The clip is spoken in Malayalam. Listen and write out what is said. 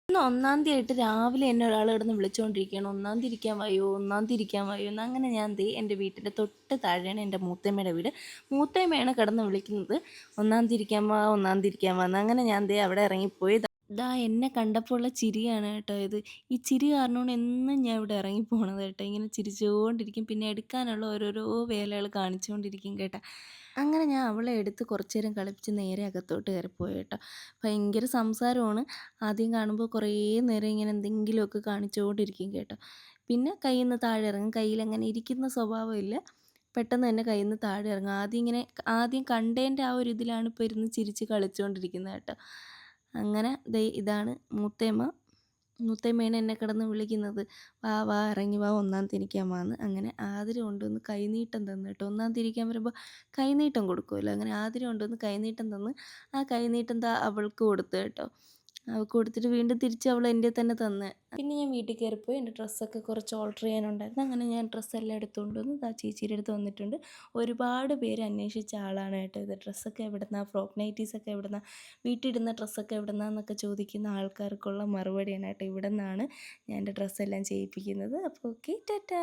ഇന്ന് 1-ാം തീയതി ആയിട്ട് രാവിലെ എന്നെ ഒരാൾ കിടന്ന് വിളിച്ചുകൊണ്ടിരിക്കുകയാണ്. 1-ാം തീയതി ഇരിക്കാൻ വയ്യോ, 1-ാം തീയതി ഇരിക്കാൻ വയ്യോ എന്ന്. അങ്ങനെ ഞാൻ ദേ എൻ്റെ വീട്ടിൻ്റെ തൊട്ട് താഴെയാണ് എൻ്റെ മൂത്തമ്മയുടെ വീട്. മൂത്തമ്മയാണ് കിടന്ന് വിളിക്കുന്നത്, 1-ാം തീയതി ഇരിക്കാൻ വാ, 1-ാം തീയതി ഇരിക്കാൻ വാ എന്ന്. അങ്ങനെ ഞാൻ ദേ അവിടെ ഇറങ്ങിപ്പോയി. ദാ എന്നെ കണ്ടപ്പോൾ ഉള്ള ചിരിയാണ് കേട്ടോ ഇത്. ഈ ചിരി കാരണമാണ് എന്നും ഞാൻ ഇവിടെ ഇറങ്ങിപ്പോണത് കേട്ടോ. ഇങ്ങനെ ചിരിച്ചുകൊണ്ടിരിക്കും, പിന്നെ എടുക്കാനുള്ള ഓരോരോ വേലകൾ കാണിച്ചുകൊണ്ടിരിക്കും കേട്ടോ. അങ്ങനെ ഞാൻ അവളെ എടുത്ത് കുറച്ച് നേരം കളിപ്പിച്ച് നേരെ അകത്തോട്ട് കയറിപ്പോയി കേട്ടോ. ഭയങ്കര സംസാരമാണ്. ആദ്യം കാണുമ്പോൾ കുറേ നേരം ഇങ്ങനെ എന്തെങ്കിലുമൊക്കെ കാണിച്ചുകൊണ്ടിരിക്കും കേട്ടോ. പിന്നെ കയ്യിൽ നിന്ന് താഴെ ഇറങ്ങും. കയ്യിലങ്ങനെ ഇരിക്കുന്ന സ്വഭാവമില്ല. പെട്ടെന്ന് തന്നെ കയ്യിൽ നിന്ന് താഴെ ഇറങ്ങും. ആദ്യം കണ്ടതിൻ്റെ ആ ഒരു ഇതിലാണ് ഇപ്പോൾ ഇരുന്ന് ചിരിച്ച് കളിച്ചുകൊണ്ടിരിക്കുന്നത് കേട്ടോ. അങ്ങനെ ദേ ഇതാണ് മൂത്തേമ്മ. മൂത്തേമ്മയാണ് എന്നെ കിടന്ന് വിളിക്കുന്നത്. വാ വാ ഇറങ്ങി വാ, 1-ാം തീയതി ഇരിക്കാൻ വാന്ന്. അങ്ങനെ ആതിര കൊണ്ടുവന്ന് കൈനീട്ടം തന്നു കേട്ടോ. 1-ാം തീയതി ഇരിക്കാൻ വരുമ്പോൾ കൈനീട്ടം കൊടുക്കുമല്ലോ, അങ്ങനെ ആതിര കൊണ്ടുവന്ന് കൈനീട്ടം തന്ന്. ആ കൈനീട്ടം അവൾക്ക് കൊടുത്തു കേട്ടോ. അവൾക്ക് കൊടുത്തിട്ട് വീണ്ടും തിരിച്ച് അവൾ എൻ്റെ തന്നെ തന്ന്. പിന്നെ ഞാൻ വീട്ടിൽ കയറിപ്പോയി. എൻ്റെ ഡ്രസ്സൊക്കെ കുറച്ച് ഓൾട്ടർ ചെയ്യാനുണ്ടായിരുന്നു. അങ്ങനെ ഞാൻ ഡ്രസ്സെല്ലാം എടുത്തുകൊണ്ട് വന്ന് ചേച്ചിയുടെ അടുത്ത് വന്നിട്ടുണ്ട്. ഒരുപാട് പേര് അന്വേഷിച്ച ആളാണ് കേട്ടോ ഇത്. ഡ്രസ്സൊക്കെ എവിടുന്നാ, ഫ്രോക്ക് നൈറ്റീസൊക്കെ എവിടുന്നാ, വീട്ടിലിടുന്ന ഡ്രസ്സൊക്കെ എവിടുന്നാന്നൊക്കെ ചോദിക്കുന്ന ആൾക്കാർക്കുള്ള മറുപടിയാണ് കേട്ടോ. ഇവിടെ നിന്നാണ് ഞാൻ എൻ്റെ ഡ്രസ്സെല്ലാം ചെയ്യിപ്പിക്കുന്നത്. അപ്പോൾ ഓക്കെ, ടാറ്റാ.